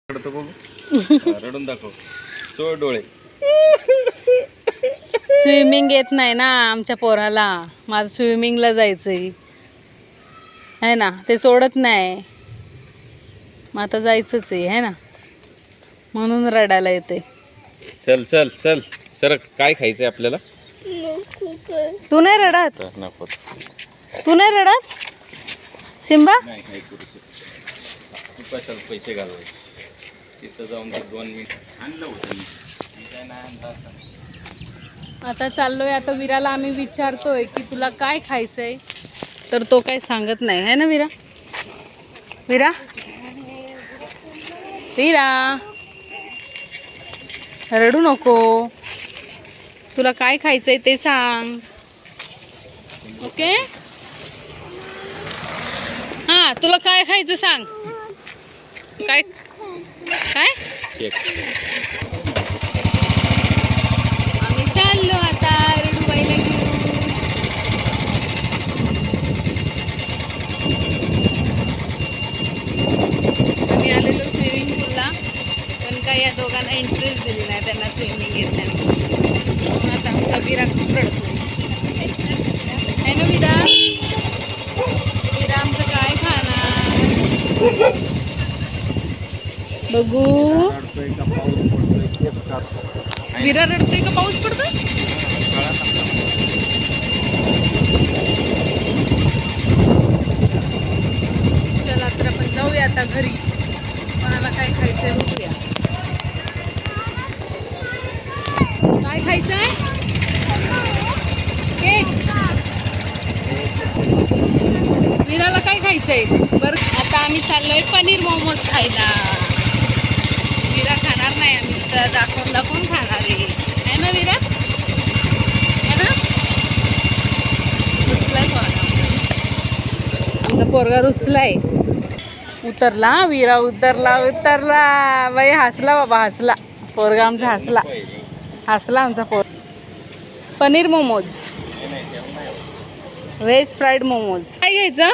रडतो बघू रडून दाखव चोळ डोळे. स्विमिंग येत नाही ना आमच्या पोराला. माझं स्विमिंगला जायचंय है ना, ते सोडत नाही. मग आता जायचंच आहे ना, म्हणून रडायला येते. चल चल चल सर, काय खायचंय आपल्याला? तू नाही रडत? नको. तू नाही रडत सिम्बा? नाही काय करू तू कशाला पैसे घालवायचे तिथं जाऊन 2 मिनिट आणलं होतं मी काय नाही आणलं आता. आता चाललोय. आता विराला आम्ही विचारतोय की तुला काय खायचंय, तर तो काही सांगत नाही है ना विरा. विरा विरा रडू नको, तुला काय खायचंय ते सांग. ओके हां, तुला काय खायचं सांग. काय काय केक. आम्ही चाललो आता रेडूबाईला घेऊन. आम्ही आलेलो स्विमिंग पूलला, पण काही या दोघांना इंटरेस्ट दिली नाही, त्यांना स्विमिंग येत नाही. म्हणून आता आमचा विरा खूप रडतोय है ना विरा. विरा आमचं काय खाणार बघू. विरा रडतोय का पाऊस पडतोय? चला तर आपण जाऊया आता घरी. कोणाला काय खायचंय बघूया. काय खायचंय? केक. विराला काय खायचंय? बरं आता आम्ही चाललोय पनीर मोमोज खायला. विरा खाणार नाही, आम्ही तिथं दाखवून खाणार आहे ना विरा, है ना. रुसलाय पोरगा, आमचा पोरगा रुसलाय. उतरला विरा, उतरला बाई. हसला बाबा, हसला पोरगा आमचा, हसला आमचा पोर. Paneer momos, veg fried momos. काय घ्यायचं?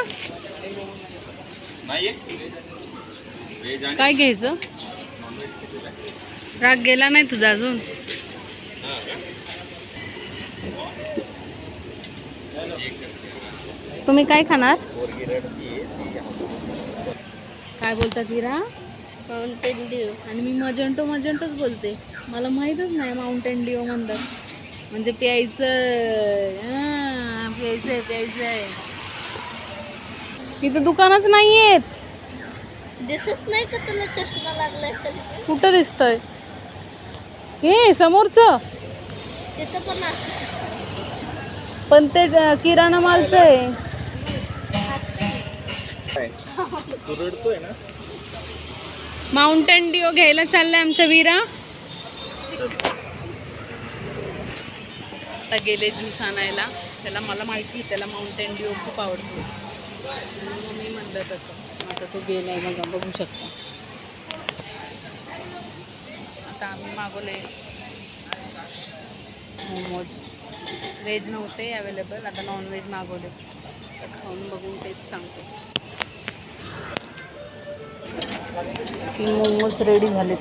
काय घ्यायचं? राग गेला नाही तुझा अजून? तुम्ही काय खाणार? काय बोलतात विरा? Mountain Dew. आणि मी मजंटोच बोलते. मला माहीतच नाही माउंटेन ड्यू म्हणतात. म्हणजे प्यायचं आहे. इथं दुकानच नाही आहेत. दिसत नाही का तुला चष्मा लागलाय? कुठं दिसतंय? हे समोरचं तिथं पण पण ते किराणा मालचं आहे. तू रडतोय ना. माउंटेन ड्यू घ्यायला चाललंय आमच्या विरा. आता गेले ज्यूस आणायला. त्याला, मला माहिती त्याला माउंटेन ड्यू खूप आवडतो, म्हणून मी म्हणलं तसं. आता तो गेलाय बघा, बघू शकता. आता आम्ही मागवले मोमोज. व्हेज नव्हते अवेलेबल, आता नॉनव्हेज मागवले. तर खाऊन बघून टेस्ट सांगतो. तीन मोमोज रेडी झालेत.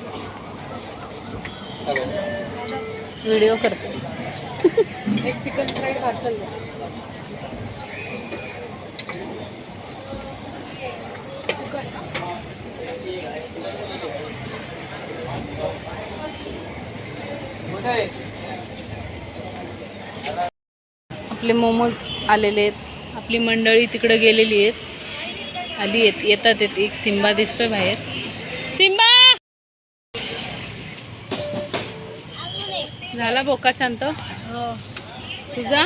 व्हिडिओ करते. एक चिकन फ्राईड पार्सल द्या. आपले मोमोज आलेले आहेत. आपली मंडळी तिकडे गेलेली आहेत. येतात. एक सिम्बा दिसतोय बाहेर. सिम्बा झाला बोका शांत? हो. तुझा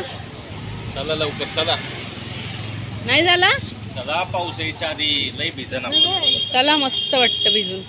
चला लवकर चला. नाही झाला? चला पाऊस यायच्या आधी लई भिजन आपण. चला, मस्त वाटतं भिजून.